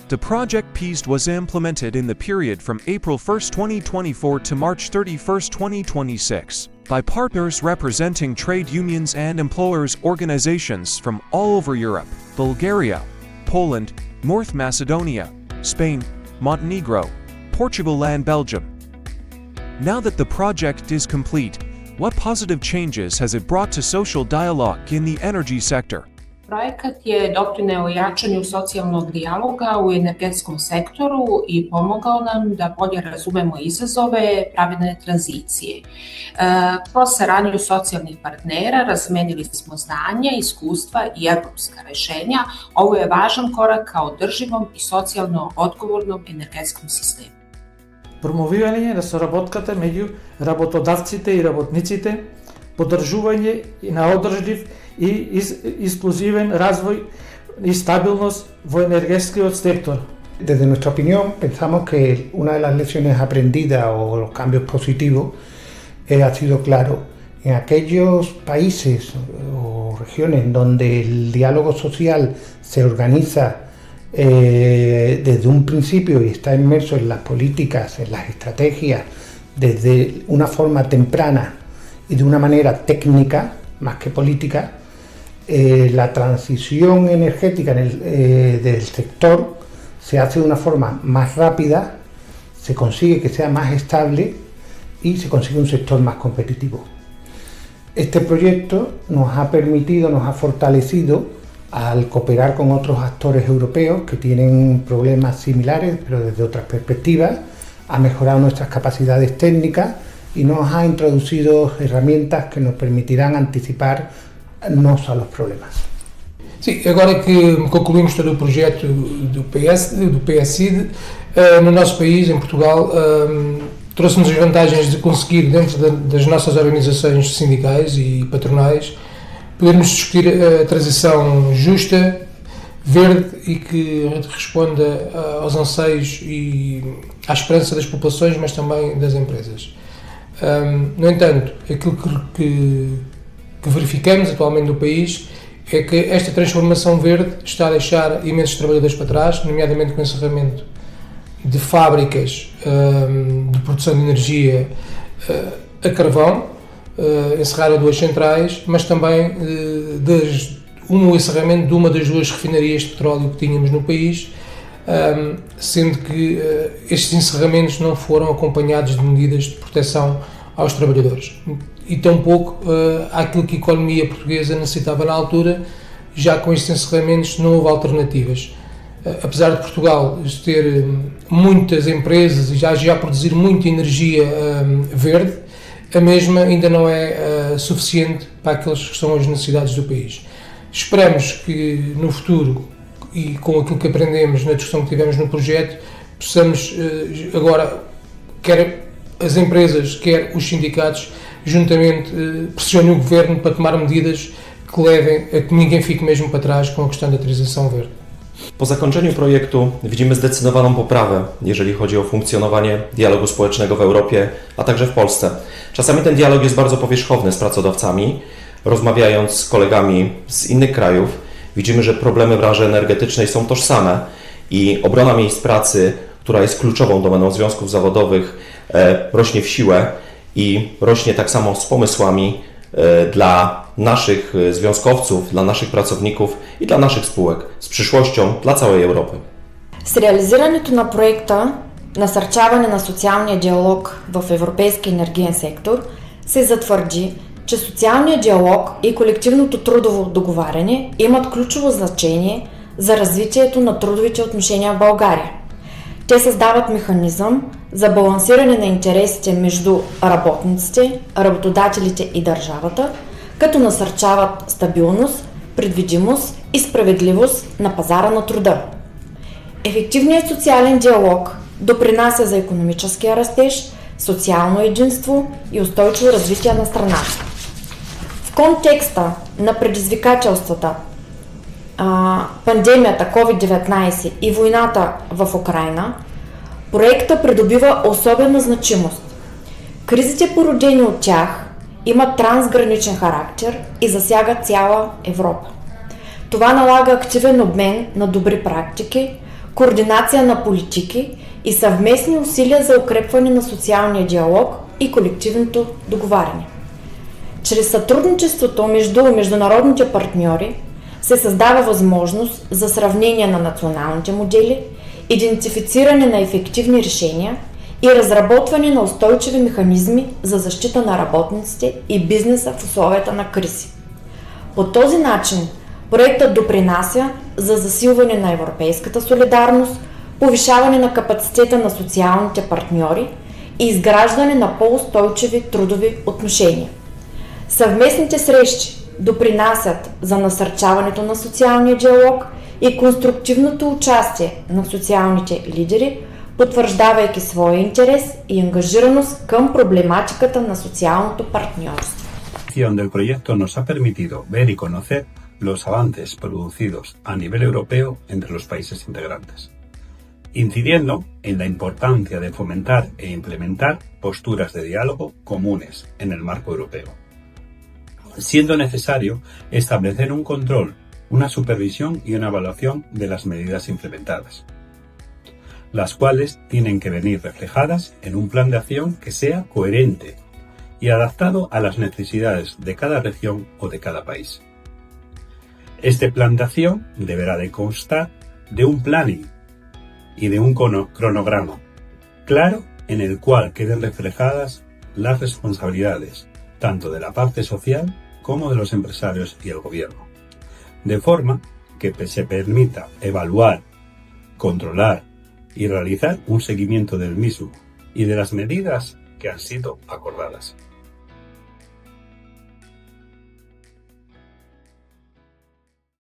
The project PEASED was implemented in the period from April 1, 2024 to March 31, 2026, by partners representing trade unions and employers' organizations from all over Europe, Bulgaria, Poland, North Macedonia, Spain, Montenegro, Portugal and Belgium. Now that the project is complete, what positive changes has it brought to social dialogue in the energy sector? Projekat je doprineo jačanju socijalnog dijaloga u energetskom sektoru i pomogao nam da bolje razumemo izazove pravedne tranzicije. Kroz saradnju socijalnih partnera razmenili smo znanja, iskustva i evropska rešenja. Ovo je važan korak ka održivom i socijalno odgovornom energetskom sistemu. Промовирање на соработката меѓу работодавците и работниците, поддржување на одржлив и инклузивен развој и стабилност во енергетскиот сектор. Desde nuestra opinión, pensamos que una de las lecciones aprendidas o los cambios positivos ha sido claro. En aquellos países o regiones donde el diálogo social se organiza desde un principio y está inmerso en las políticas, en las estrategias, desde una forma temprana y de una manera técnica, más que política, la transición energética del sector se hace de una forma más rápida, se consigue que sea más estable y se consigue un sector más competitivo. Este proyecto nos ha permitido, nos ha fortalecido al cooperar con otros actores europeos que tienen problemas similares, pero desde otras perspectivas, ha mejorado nuestras capacidades técnicas y nos ha introducido herramientas que nos permitirán anticiparnos a los problemas. Sim, agora que concluímos todo o projeto do PSID, no nosso país, em Portugal, trouxe-nos as vantagens de conseguir, dentro das nossas organizações sindicais e patronais, podermos discutir a transição justa, verde e que responda aos anseios e à esperança das populações, mas também das empresas. No entanto, aquilo que verificamos atualmente no país é que esta transformação verde está a deixar imensos trabalhadores para trás, nomeadamente com o encerramento de fábricas de produção de energia a carvão, encerraram 2 centrais, mas também o encerramento de uma das 2 refinarias de petróleo que tínhamos no país, sendo que estes encerramentos não foram acompanhados de medidas de proteção aos trabalhadores. E tampouco aquilo que a economia portuguesa necessitava na altura, já com estes encerramentos não houve alternativas. Apesar de Portugal ter muitas empresas e já produzir muita energia verde, a mesma ainda não é suficiente para aquelas que são as necessidades do país. Esperamos que no futuro, e com aquilo que aprendemos na discussão que tivemos no projeto, possamos agora, quer as empresas, quer os sindicatos, juntamente pressionem o Governo para tomar medidas que levem a que ninguém fique mesmo para trás com a questão da transição verde. Po zakończeniu projektu widzimy zdecydowaną poprawę, jeżeli chodzi o funkcjonowanie dialogu społecznego w Europie, a także w Polsce. Czasami ten dialog jest bardzo powierzchowny z pracodawcami. Rozmawiając z kolegami z innych krajów, widzimy, że problemy branży energetycznej są tożsame i obrona miejsc pracy, która jest kluczową domeną związków zawodowych, rośnie w siłę i rośnie tak samo z pomysłami dla naszych związkowców, dla naszych pracowników и для наших споек, с przyszłością dla całej Европы. С реализирането на проекта насърчаване на социалния диалог в европейския енергиен сектор се затвърди, че социалният диалог и колективното трудово договаряне имат ключово значение за развитието на трудовите отношения в България. Те създават механизъм за балансиране на интересите между работниците, работодателите и държавата, като насърчават стабилност, предвидимост и справедливост на пазара на труда. Ефективният социален диалог допринася за икономическия растеж, социално единство и устойчиво развитие на страната. В контекста на предизвикателствата, пандемията COVID-19 и войната в Украйна, проектът придобива особена значимост. Кризите, породени от тях, имат трансграничен характер и засягат цяла Европа. Това налага активен обмен на добри практики, координация на политики и съвместни усилия за укрепване на социалния диалог и колективното договаряне. Чрез сътрудничеството между международните партньори се създава възможност за сравнение на националните модели, идентифициране на ефективни решения и разработване на устойчиви механизми за защита на работниците и бизнеса в условията на кризи. По този начин проектът допринася за засилване на европейската солидарност, повишаване на капацитета на социалните партньори и изграждане на по-устойчиви трудови отношения. Съвместните срещи допринасят за насърчаването на социалния диалог и конструктивното участие на социалните лидери, потвърждавайки своя интерес и ангажираност към проблематиката на социалното партньорство. Del proyecto nos ha permitido ver y conocer los avances producidos a nivel europeo entre los países integrantes, incidiendo en la importancia de fomentar e implementar posturas de diálogo comunes en el marco europeo, siendo necesario establecer un control, una supervisión y una evaluación de las medidas implementadas, las cuales tienen que venir reflejadas en un plan de acción que sea coherente y adaptado a las necesidades de cada región o de cada país. Este plan de acción deberá de constar de un planning y de un cronograma claro en el cual queden reflejadas las responsabilidades tanto de la parte social como de los empresarios y el gobierno, de forma que se permita evaluar, controlar y realizar un seguimiento del mismo y de las medidas que han sido acordadas.